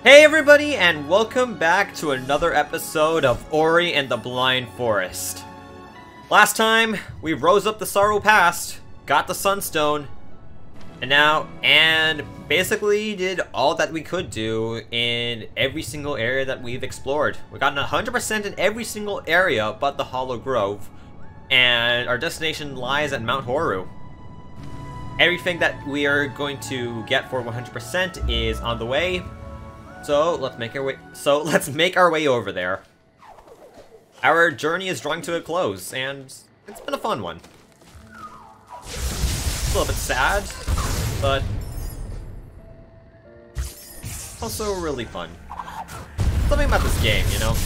Hey everybody, and welcome back to another episode of Ori and the Blind Forest. Last time, we rose up the Sorrow Past, got the Sunstone, and basically did all that we could do in every single area that we've explored. We got 100% in every single area but the Hollow Grove, and our destination lies at Mount Horu. Everything that we are going to get for 100% is on the way. So let's make our way over there. Our journey is drawing to a close, and it's been a fun one. It's a little bit sad, but also really fun. Something about this game, you know?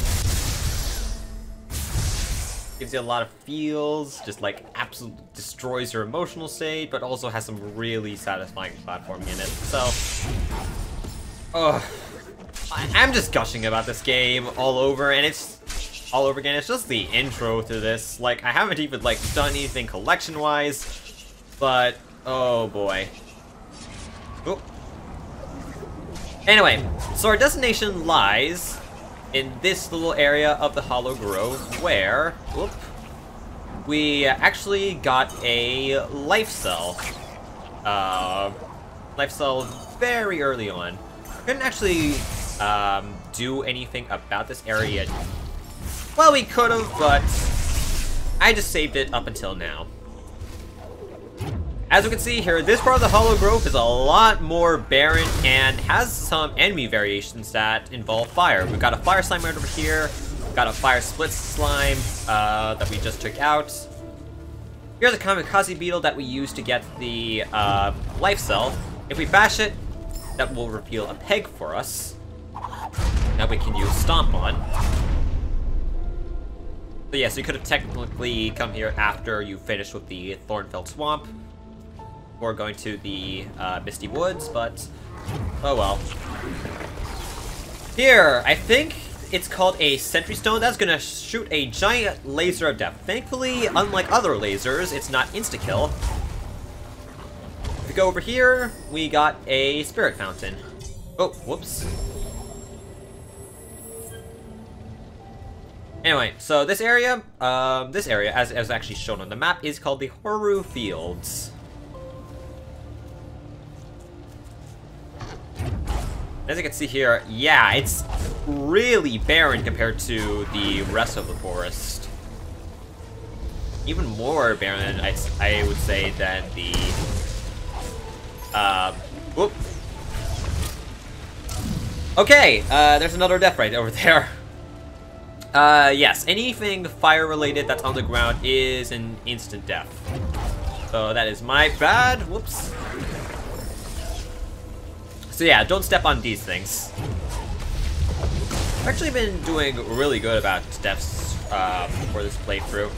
Gives you a lot of feels, just like absolutely destroys your emotional state, but also has some really satisfying platforming in it. So, I'm just gushing about this game all over, and it's all over again. It's just the intro to this. Like, I haven't even like done anything collection-wise, but oh boy. Oh. Anyway, so our destination lies in this little area of the Hollow Grove, where we actually got a life cell. Life cell very early on. I couldn't actually do anything about this area. Well, we could have, but I just saved it up until now. As we can see here, this part of the Hollow Grove is a lot more barren and has some enemy variations that involve fire. We've got a fire slime right over here. We've got a fire split slime that we just took out. Here's a kamikaze beetle that we used to get the life cell. If we bash it, that will reveal a peg for us that we can use Stomp on. So yes, you could have technically come here after you finished with the Thornfeld Swamp, or going to the Misty Woods, but oh well. Here, I think it's called a Sentry Stone. That's gonna shoot a giant laser of death. Thankfully, unlike other lasers, it's not insta-kill. If we go over here, we got a Spirit Fountain. Oh, whoops. Anyway, so this area, as actually shown on the map, is called the Horu Fields. As you can see here, yeah, it's really barren compared to the rest of the forest. Even more barren, I would say, than the whoop. Okay, there's another death right over there. Yes, anything fire-related that's on the ground is an instant death. So that is my bad. Whoops. So yeah, don't step on these things. I've actually been doing really good about deaths for this playthrough.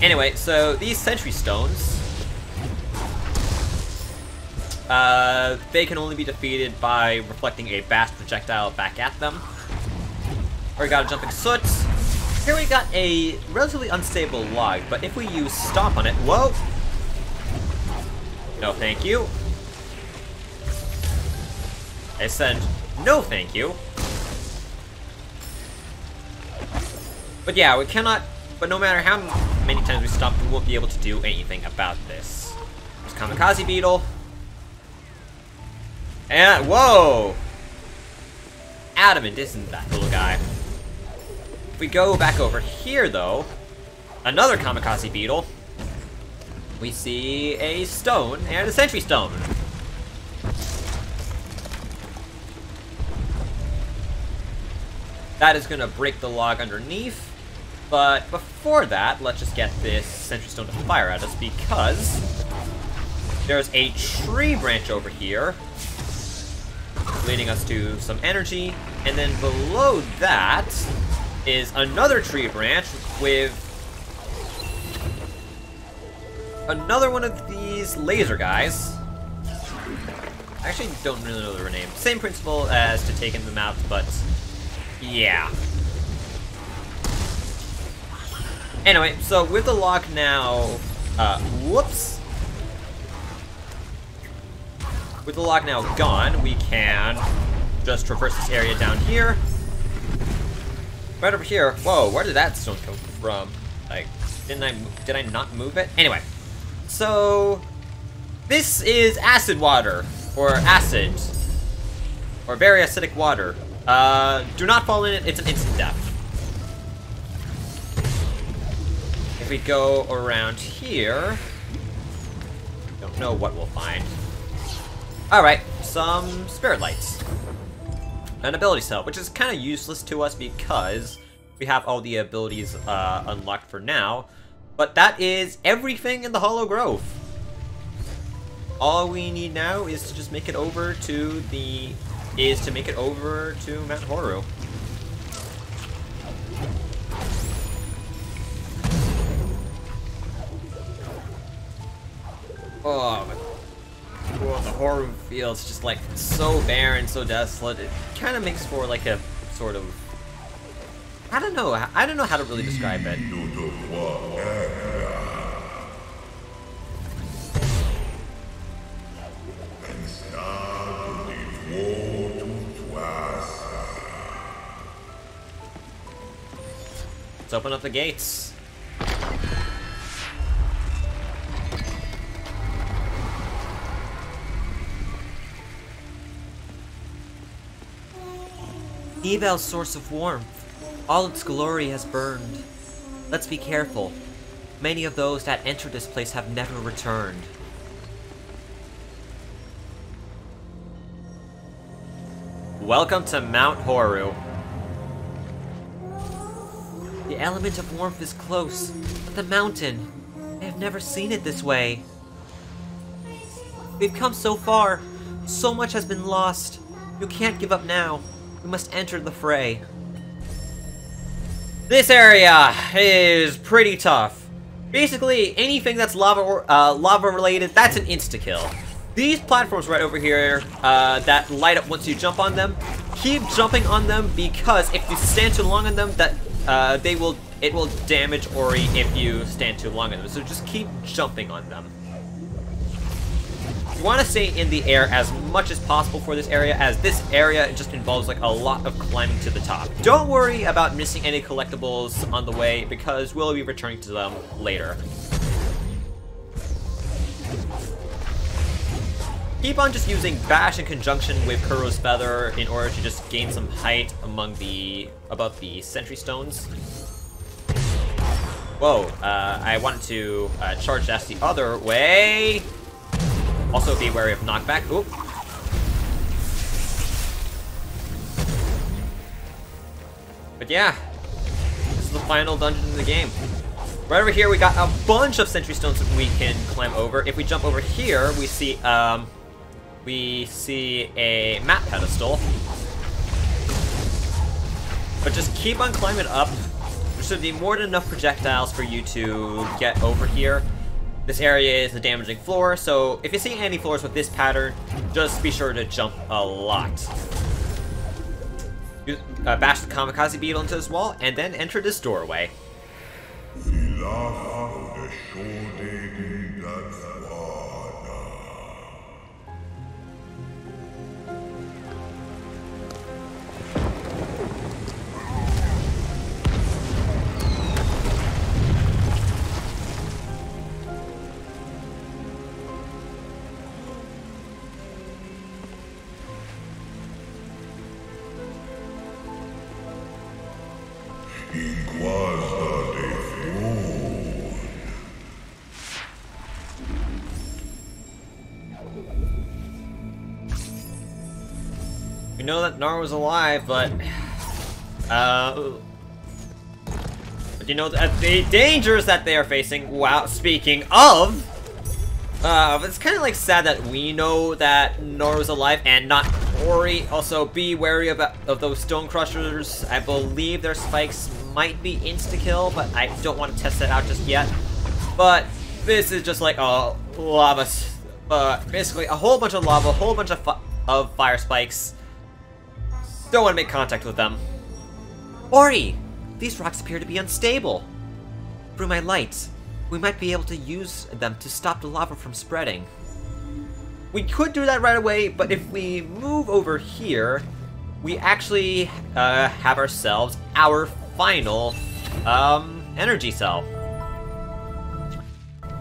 Anyway, so these Sentry Stones, they can only be defeated by reflecting a vast projectile back at them. Or we got a Jumping Soot. Here we got a relatively unstable log, but if we use Stomp on it, whoa! No thank you. I said no thank you. But yeah, we cannot, but no matter how many times we stomp, we won't be able to do anything about this. There's Kamikaze Beetle. And, whoa! Adamant, isn't that little guy? If we go back over here, though, another Kamikaze Beetle, we see a stone and a Sentry Stone. That is going to break the log underneath, but before that, let's just get this Sentry Stone to fire at us, because there's a tree branch over here, leading us to some energy, and then below that is another tree branch with another one of these laser guys. I actually don't really know their name. Same principle as to taking them out, but yeah. Anyway, so with the lock now, whoops. With the lock now gone, we can just traverse this area down here. Right over here. Whoa, where did that stone come from? Like, did I not move it? Anyway, so this is acid water, or acid, or very acidic water. Do not fall in it, it's an instant death. If we go around here, don't know what we'll find. Alright, some spirit lights. An ability cell, which is kind of useless to us because we have all the abilities unlocked for now. But that is everything in the Hollow Grove. All we need now is to just make it over to Mount Horu. Oh, the Horu feels just like so barren, so desolate. It kind of makes for like a sort of, I don't know how to really describe it. Let's open up the gates. Nibel's source of warmth. All its glory has burned. Let's be careful. Many of those that enter this place have never returned. Welcome to Mount Horu. The element of warmth is close, but the mountain, I have never seen it this way. We've come so far. So much has been lost. You can't give up now. We must enter the fray. This area is pretty tough. Basically, anything that's lava related, that's an insta-kill. These platforms right over here that light up once you jump on them, keep jumping on them because if you stand too long on them, it will damage Ori if you stand too long on them. So just keep jumping on them. You want to stay in the air as much as possible for this area, as this area just involves like a lot of climbing to the top. Don't worry about missing any collectibles on the way because we'll be returning to them later. Keep on just using Bash in conjunction with Kuro's Feather in order to just gain some height above the sentry stones. Whoa, I wanted to charge dash the other way. Also be wary of knockback. Oop. But yeah, this is the final dungeon in the game. Right over here we got a bunch of sentry stones that we can climb over. If we jump over here, we see a map pedestal. But just keep on climbing up. There should be more than enough projectiles for you to get over here. This area is a damaging floor, so if you see any floors with this pattern, just be sure to jump a lot. Bash the kamikaze beetle into this wall, and then enter this doorway. We know that Naru's alive, but you know the dangers that they are facing. Wow, speaking of, it's kind of like sad that we know that Naru's alive and not Ori. Also, be wary of those stone crushers. I believe their spikes might be insta-kill, but I don't want to test that out just yet. But this is just like a lava, basically a whole bunch of lava, a whole bunch of fire spikes. Don't want to make contact with them. Ori! These rocks appear to be unstable. Through my lights, we might be able to use them to stop the lava from spreading. We could do that right away, but if we move over here, we actually have ourselves our final energy cell.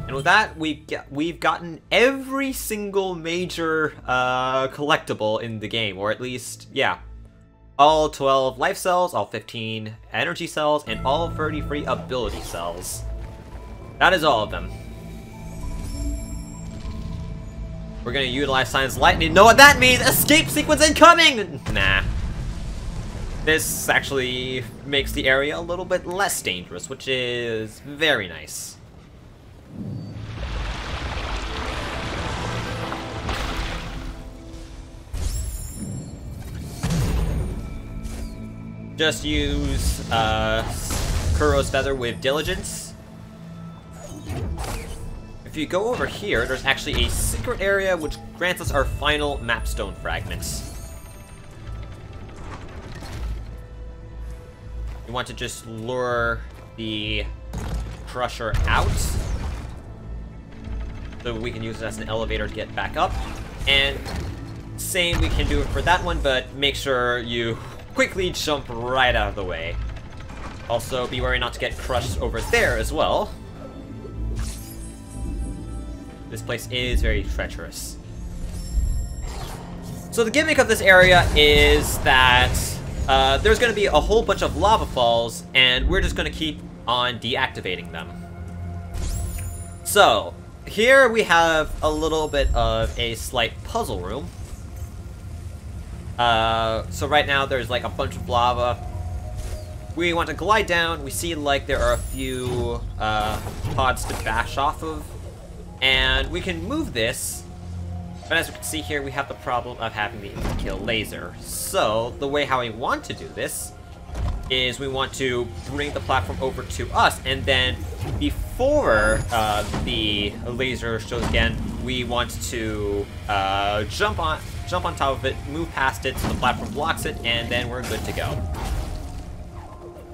And with that, we've gotten every single major collectible in the game, or at least, yeah. All 12 life cells, all 15 energy cells, and all 33 ability cells. That is all of them. We're gonna utilize Science Lightning. You know what that means? Escape sequence incoming! Nah. This actually makes the area a little bit less dangerous, which is very nice. Just use Kuro's Feather with diligence. If you go over here, there's actually a secret area which grants us our final mapstone fragments. You want to just lure the Crusher out, so we can use it as an elevator to get back up. And same, we can do it for that one, but make sure you quickly jump right out of the way. Also, be wary not to get crushed over there as well. This place is very treacherous. So the gimmick of this area is that there's going to be a whole bunch of lava falls, and we're just going to keep on deactivating them. So, here we have a little bit of a slight puzzle room. So right now there's like a bunch of lava. We want to glide down. We see like there are a few pods to bash off of, and we can move this, but as we can see here, we have the problem of having the kill laser. So the way how we want to do this is we want to bring the platform over to us, and then before the laser shows again, we want to jump on top of it, move past it so the platform blocks it, and then we're good to go.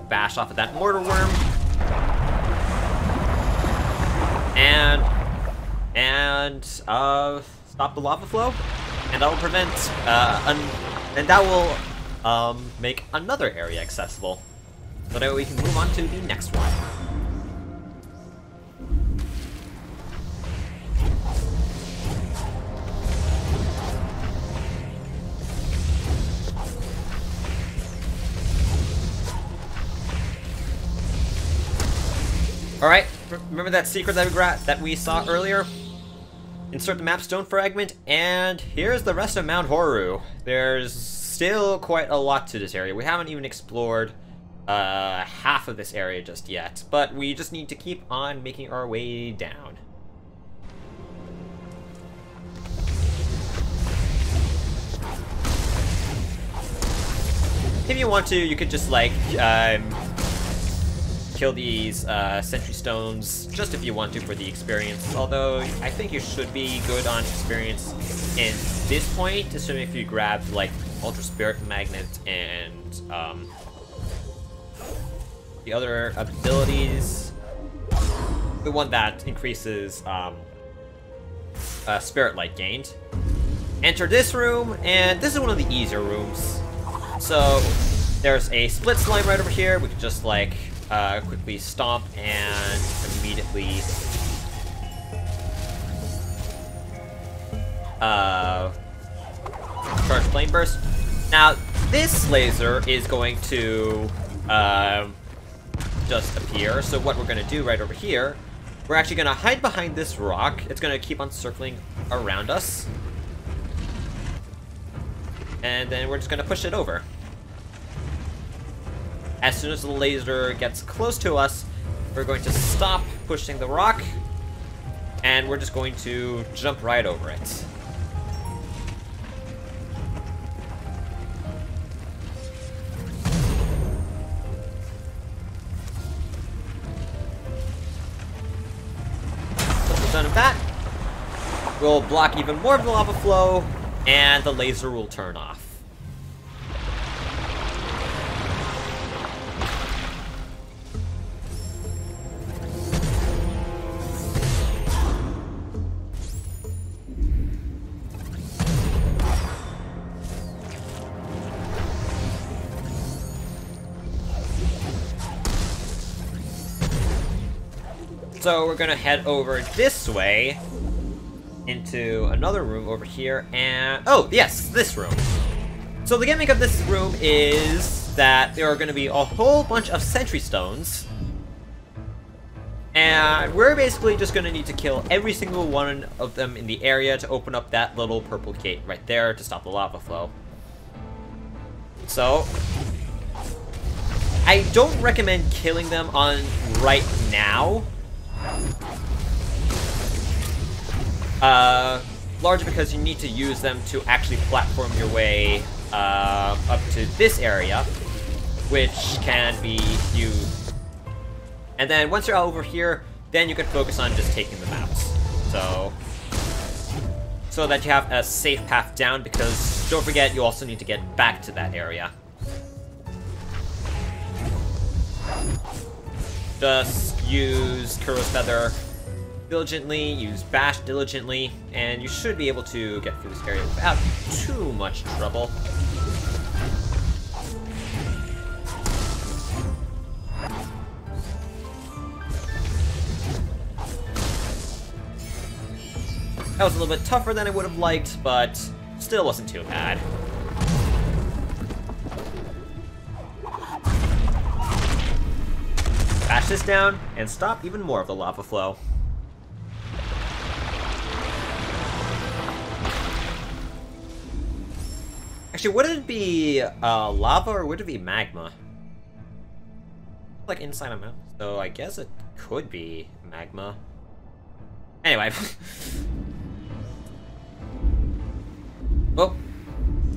Bash off of that mortar worm. And stop the lava flow. And that will prevent, and that will make another area accessible. So that we can move on to the next one. Alright, remember that secret that we saw earlier? Insert the mapstone fragment, and here's the rest of Mount Horu. There's still quite a lot to this area. We haven't even explored half of this area just yet, but we just need to keep on making our way down. If you want to, you could just like kill these sentry stones just if you want to for the experience, although I think you should be good on experience in this point, assuming if you grabbed like Ultra Spirit Magnet and the other abilities. The one that increases Spirit Light gained. Enter this room, and this is one of the easier rooms. So there's a split slime right over here. We can just like quickly stomp and immediately charge Flame Burst. Now this laser is going to just appear, so what we're going to do right over here, we're actually going to hide behind this rock. It's going to keep on circling around us, and then we're just going to push it over. As soon as the laser gets close to us, we're going to stop pushing the rock, and we're just going to jump right over it. Once we're done with that, we'll block even more of the lava flow, and the laser will turn off. So we're gonna head over this way into another room over here, and oh yes, this room. So the gimmick of this room is that there are gonna be a whole bunch of sentry stones, and we're basically just gonna need to kill every single one of them in the area to open up that little purple gate right there to stop the lava flow. So I don't recommend killing them on right now. Largely because you need to use them to actually platform your way up to this area, which can be used. And then once you're over here, then you can focus on just taking them out. So that you have a safe path down, because don't forget, you also need to get back to that area. Just use Kuro's Feather diligently, use Bash diligently, and you should be able to get through this area without too much trouble. That was a little bit tougher than I would have liked, but still wasn't too bad. Bash this down and stop even more of the lava flow. Actually, would it be lava or would it be magma? Like inside a mountain, so I guess it could be magma. Anyway. Oh,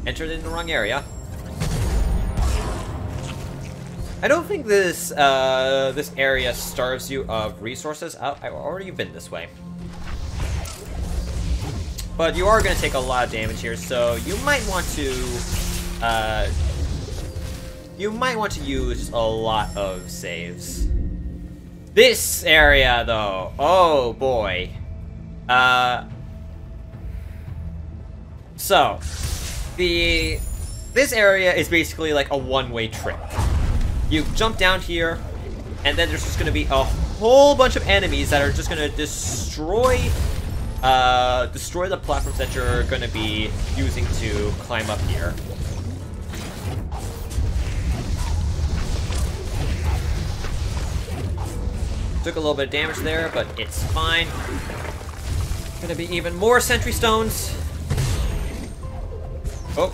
entered in the wrong area. I don't think this this area starves you of resources. I've already been this way. But you are going to take a lot of damage here, so you might want to use a lot of saves. This area, though, oh boy. So this area is basically like a one-way trip. You jump down here, and then there's just going to be a whole bunch of enemies that are just going to destroy the platforms that you're going to be using to climb up here. Took a little bit of damage there, but it's fine. Gonna be even more sentry stones. Oh.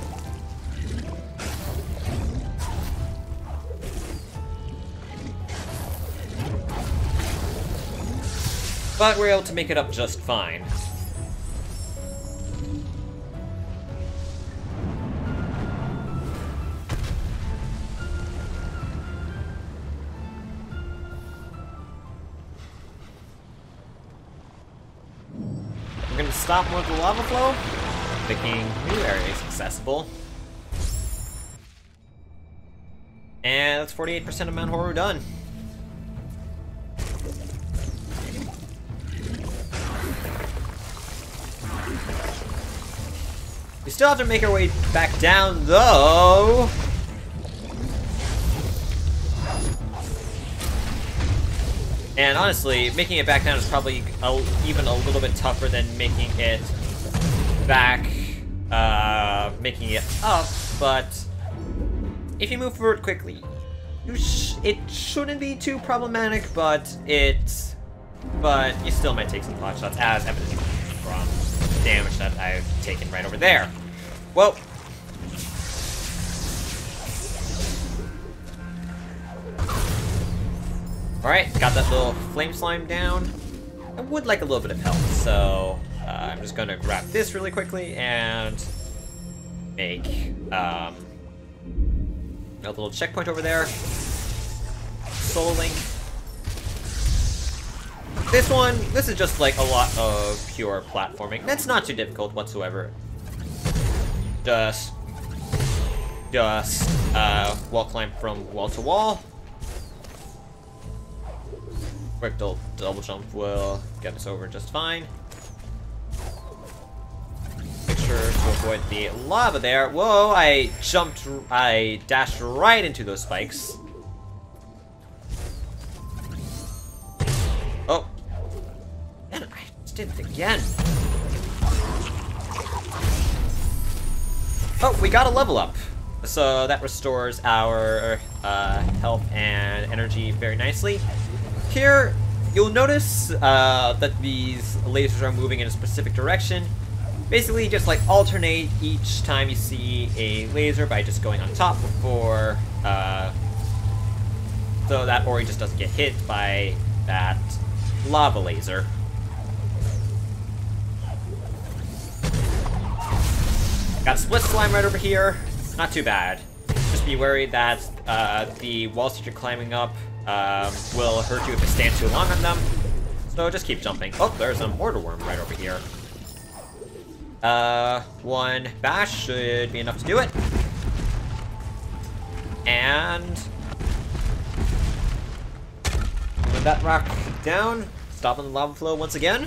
But we're able to make it up just fine. We're gonna stop more of the lava flow, making new areas accessible. And that's 48% of Mount Horu done. We still have to make our way back down, though. And honestly, making it back down is probably even a little bit tougher than making it back, making it up. But if you move forward quickly, it shouldn't be too problematic. But you still might take some pot shots, as evident from damage that I've taken right over there. Well, alright, got that little flame slime down. I would like a little bit of health, so I'm just gonna grab this really quickly and make a little checkpoint over there. Soul Link. This is just like a lot of pure platforming. That's not too difficult whatsoever. Just wall climb from wall to wall. Quick double jump will get us over just fine. Make sure to avoid the lava there. Whoa, I dashed right into those spikes. Oh, did it again. Oh, we got a level up. So that restores our health and energy very nicely. Here, you'll notice that these lasers are moving in a specific direction. Basically, just like alternate each time you see a laser by just going on top before, so that Ori just doesn't get hit by that lava laser. Got a split slime right over here. Not too bad. Just be worried that the walls that you're climbing up will hurt you if you stand too long on them. So just keep jumping. Oh, there's a mortar worm right over here. One bash should be enough to do it. And with that rock down, stopping the lava flow once again.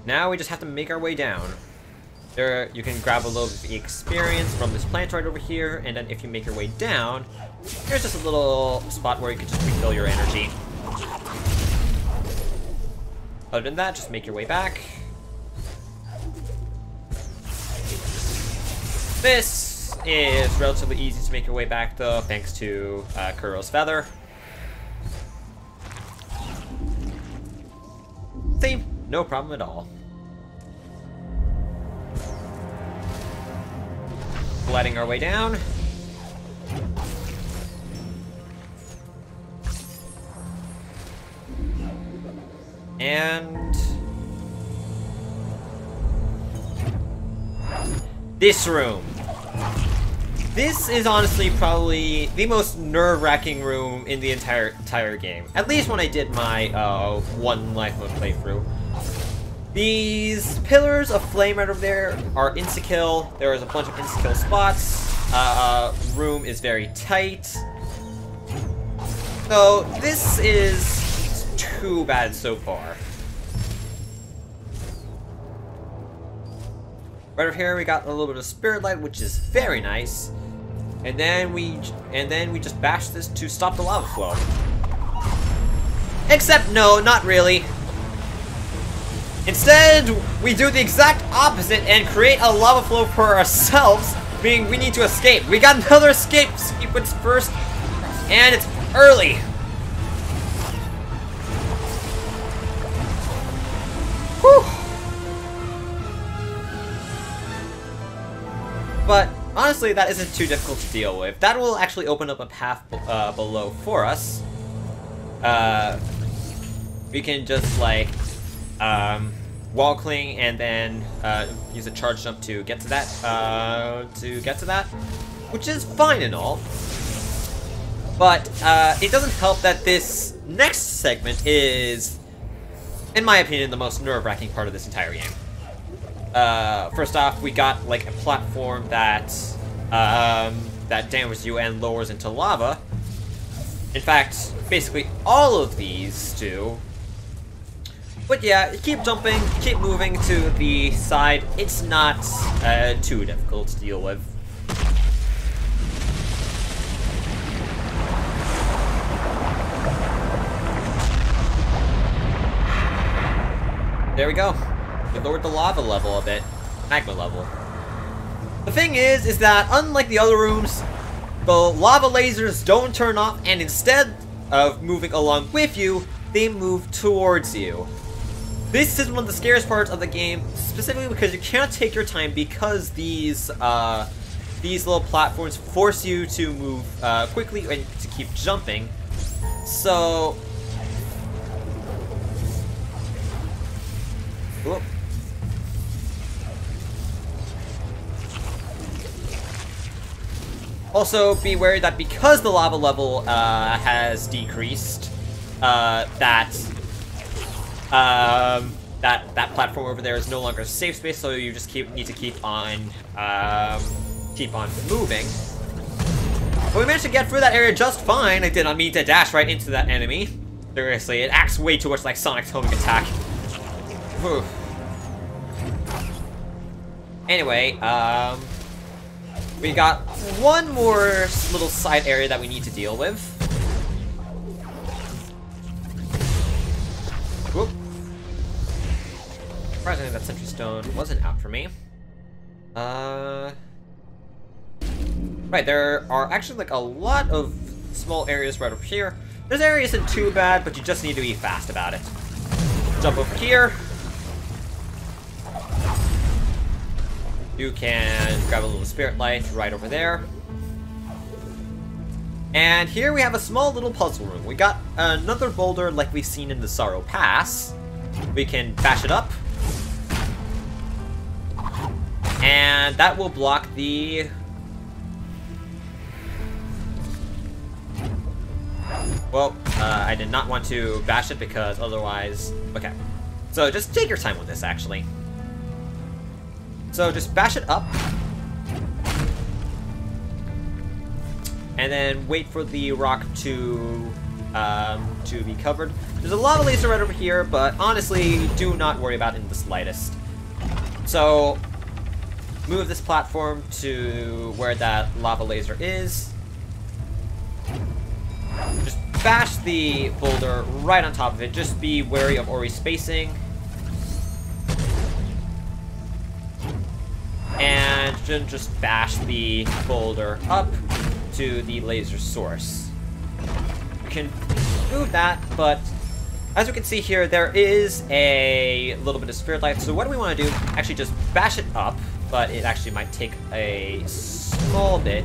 Now we just have to make our way down. There, you can grab a little bit of experience from this plant right over here, and then if you make your way down, there's just a little spot where you can just refill your energy. Other than that, just make your way back. This is relatively easy to make your way back, though, thanks to Kuro's feather. See, no problem at all. Letting our way down. And this room. This is honestly probably the most nerve-wracking room in the entire game. At least when I did my one life mode playthrough. These pillars of flame right over there are insta-kill. There is a bunch of insta-kill spots. Room is very tight. So this is too bad so far. Right over here we got a little bit of spirit light, which is very nice. And then we just bash this to stop the lava flow. Except no, not really. Instead, we do the exact opposite and create a lava flow for ourselves, meaning we need to escape. We got another escape sequence first, and it's early. Whew. But honestly, that isn't too difficult to deal with. That will actually open up a path below for us. We can just like wall cling and then use a charge jump to get to that, which is fine and all. But it doesn't help that this next segment is, in my opinion, the most nerve-wracking part of this entire game. First off, we got like a platform that that damages you and lowers into lava. In fact, basically all of these do. But yeah, keep jumping, keep moving to the side. It's not too difficult to deal with. There we go. We lowered the lava level a bit. Magma level. The thing is that unlike the other rooms, the lava lasers don't turn off, and instead of moving along with you, they move towards you. This is one of the scariest parts of the game, specifically because you cannot take your time because these little platforms force you to move quickly and to keep jumping. So, whoop. Also, be wary that because the lava level has decreased, that platform over there is no longer a safe space, so you just need to keep on moving. But we managed to get through that area just fine. I did not mean to dash right into that enemy. Seriously, it acts way too much like Sonic's homing attack. Whew. Anyway, We got one more little side area that we need to deal with. Whoop. Surprisingly, that sentry stone wasn't out for me. Right, there are actually like a lot of small areas right over here. This area isn't too bad, but you just need to be fast about it. Jump over here. You can grab a little spirit light right over there. And here we have a small little puzzle room. We got another boulder like we've seen in the Sorrow Pass. We can bash it up. And that will block the... Well, I did not want to bash it because otherwise... Okay. So just take your time with this, actually. So just bash it up. And then wait for the rock to be covered. There's a lava laser right over here, but honestly, do not worry about it in the slightest. So, move this platform to where that lava laser is. Just bash the boulder right on top of it. Just be wary of Ori's spacing. And then just bash the boulder up to the laser source. You can move that, but as we can see here, there is a little bit of spirit light. So what do we want to do? Actually just bash it up, but it actually might take a small bit.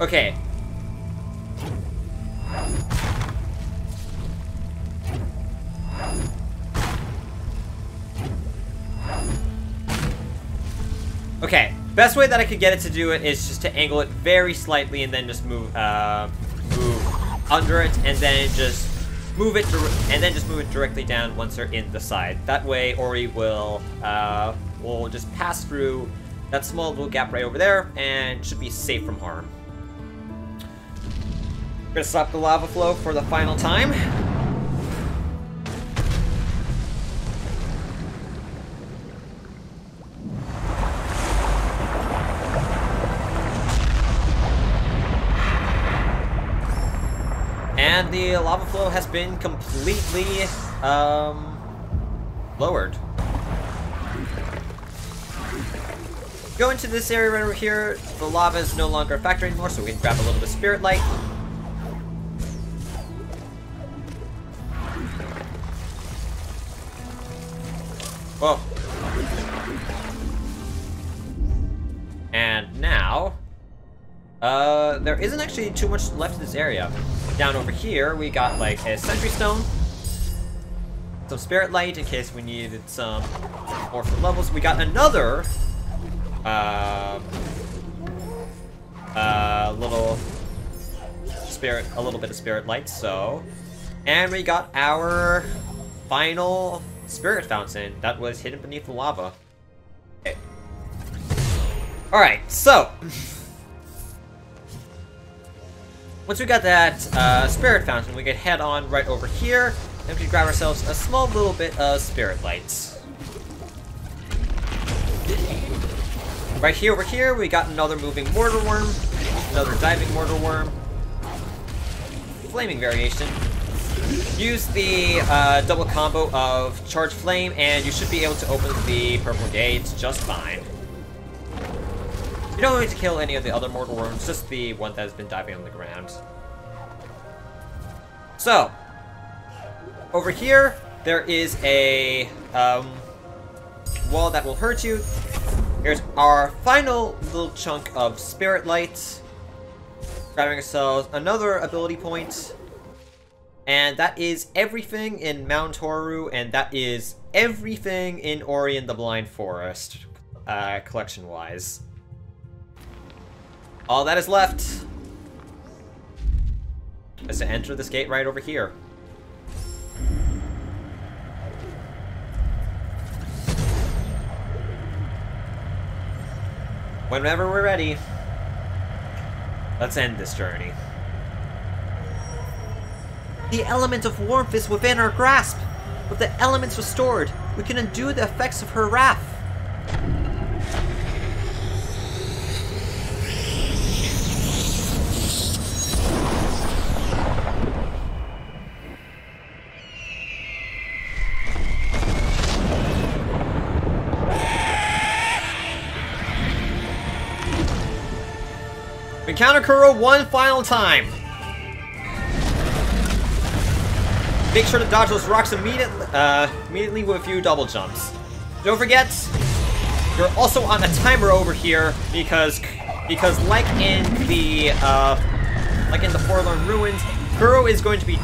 Okay. Okay, best way that I could get it to do it is just to angle it very slightly and then just move under it and then just move it directly down once they're in the side. That way Ori will just pass through that small little gap right over there and should be safe from harm. We're gonna stop the lava flow for the final time. And the lava flow has been completely lowered. Go into this area right over here. The lava is no longer a factor anymore, so we can grab a little bit of spirit light. Whoa. And now, there isn't actually too much left in this area. Down over here, we got like a sentry stone, some spirit light in case we needed some more for levels. We got another a little bit of spirit light. So, and we got our final spirit fountain that was hidden beneath the lava. Okay. All right, so. Once we got that spirit fountain, we can head on right over here, and we can grab ourselves a small little bit of spirit lights. Right here, over here, we got another moving mortar worm, another diving mortar worm, flaming variation. Use the double combo of charge flame, and you should be able to open the purple gates just fine. You don't need to kill any of the other mortal worms, just the one that has been diving on the ground. So, over here, there is a wall that will hurt you. Here's our final little chunk of spirit light. Grabbing ourselves another ability point. And that is everything in Mount Horu, and that is everything in Ori and the Blind Forest, collection-wise. All that is left is to enter this gate right over here. Whenever we're ready, let's end this journey. The element of warmth is within our grasp. With the elements restored, we can undo the effects of her wrath. We encounter Kuro one final time. Make sure to dodge those rocks immediately with a few double jumps. Don't forget, you're also on a timer over here because like in the Forlorn Ruins, Kuro is going to be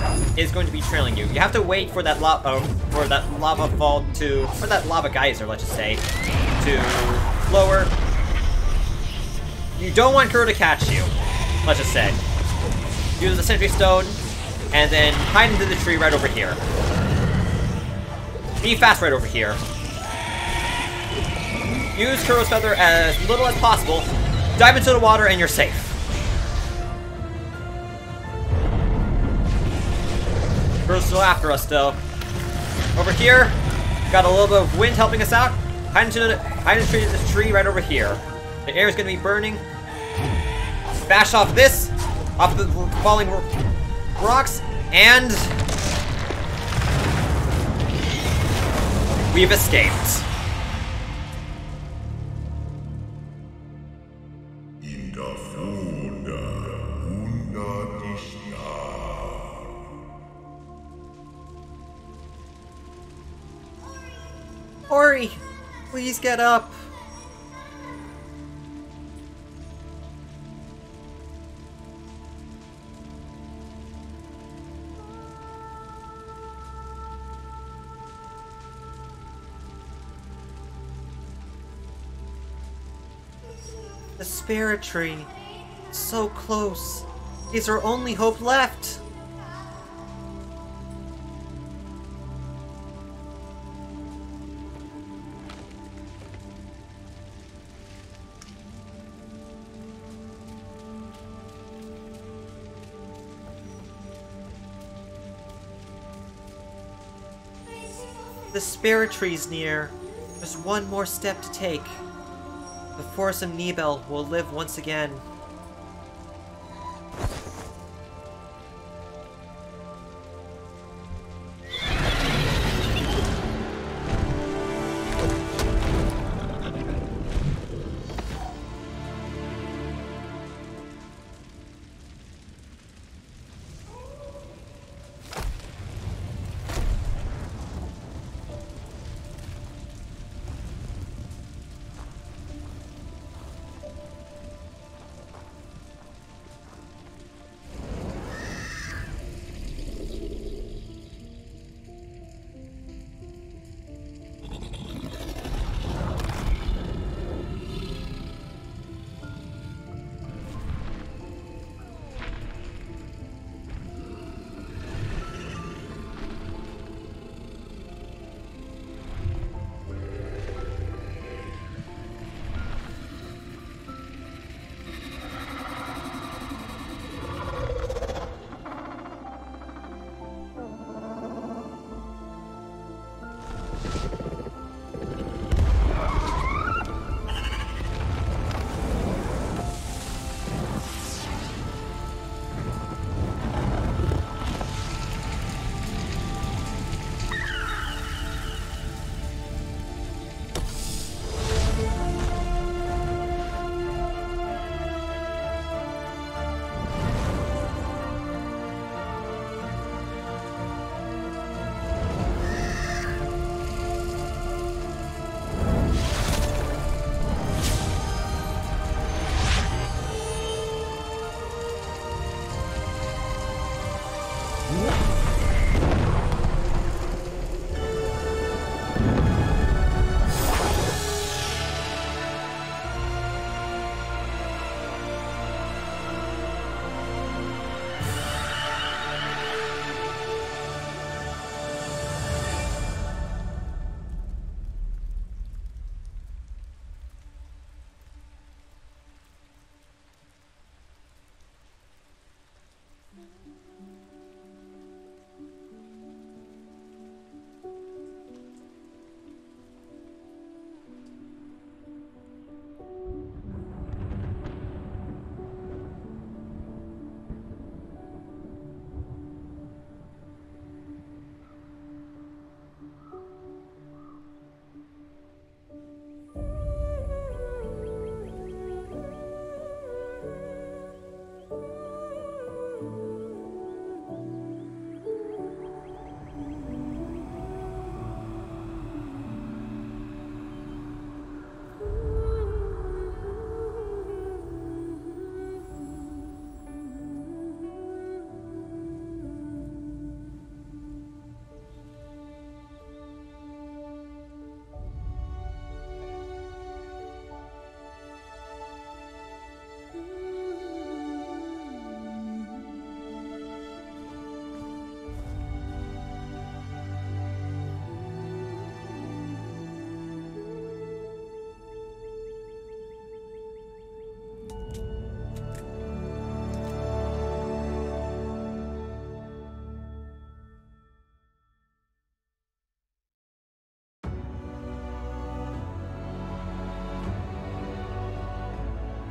trailing you. You have to wait for that lava geyser, let's just say, to lower. You don't want Kuro to catch you, let's just say. Use the Sentry Stone, and then hide into the tree right over here. Be fast right over here. Use Kuro's Feather as little as possible. Dive into the water and you're safe. Kuro's still after us though. Over here, got a little bit of wind helping us out. Hide into the tree right over here. The air is going to be burning. Bash off this, off the falling rocks, and we've escaped. Ori, please get up. The spirit tree. So close. It's our only hope left. The spirit tree's near. There's one more step to take. The forest of Nibel will live once again.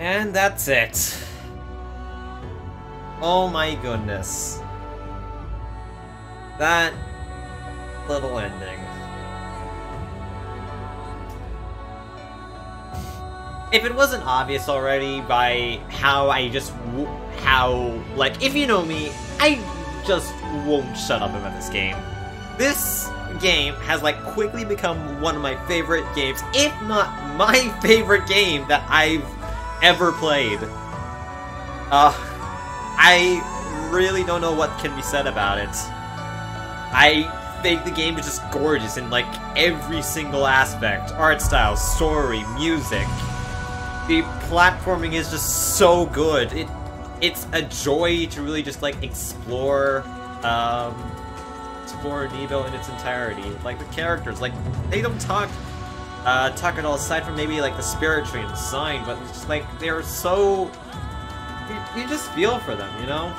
And that's it. Oh my goodness. That little ending. If it wasn't obvious already by how like, if you know me, I just won't shut up about this game. This game has, like, quickly become one of my favorite games, if not my favorite game that I've ever played. I really don't know what can be said about it. I think the game is just gorgeous in, like, every single aspect. Art style, story, music. The platforming is just so good. It's a joy to really just, like, explore Nibel in its entirety. Like, the characters, like, they don't talk at all, aside from maybe, like, the spirit tree and sign, but it's just, like, they're so... You just feel for them, you know?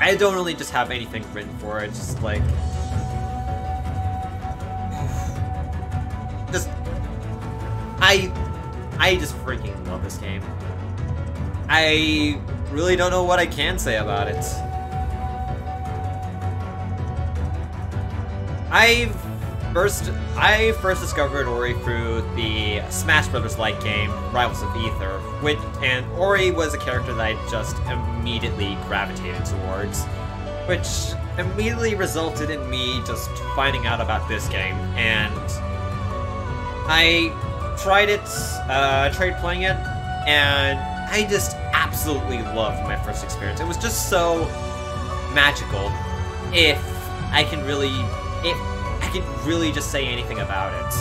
I don't really just have anything written for it, just, like... Just... I just freaking love this game. I really don't know what I can say about it. I first discovered Ori through the Smash Brothers like game, Rivals of Ether, and Ori was a character that I just immediately gravitated towards, which immediately resulted in me just finding out about this game, and I tried playing it, and I just absolutely loved my first experience. It was just so magical, if I can really just say anything about it.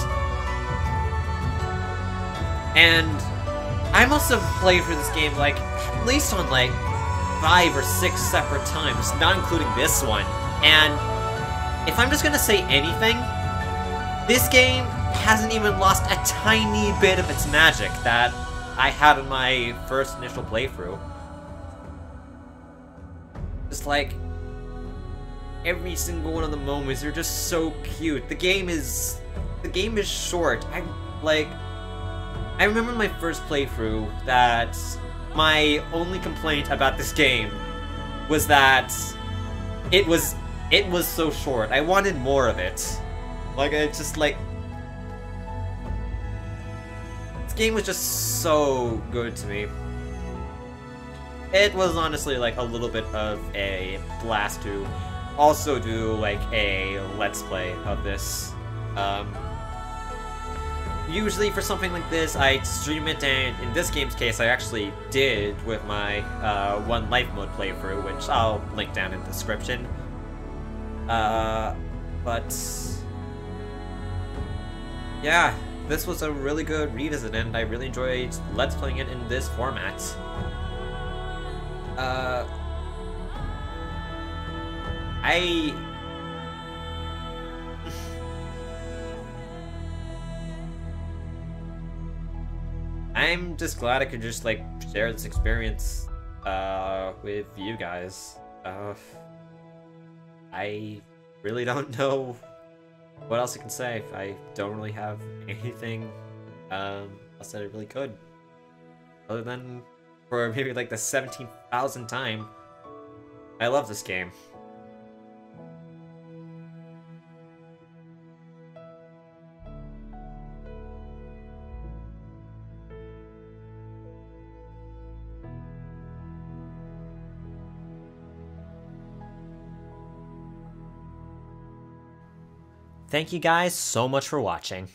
And I must have played through this game, like, at least on, like, 5 or 6 separate times, not including this one. And if I'm just gonna say anything, this game hasn't even lost a tiny bit of its magic that I had in my first initial playthrough. Just like, every single one of the moments are just so cute. The game is short. I remember my first playthrough that my only complaint about this game was that it was so short. I wanted more of it. Like, it's just like, this game was just so good to me. It was honestly like a little bit of a blast to also do like a let's play of this. Usually for something like this, I stream it, and in this game's case, I actually did with my One Life mode playthrough, which I'll link down in the description. But yeah, this was a really good revisit, and I really enjoyed let's playing it in this format. I'm just glad I could just, like, share this experience, with you guys. I really don't know what else I can say. I don't really have anything, else that I really could. Other than, for maybe, like, the 17,000th time, I love this game. Thank you guys so much for watching.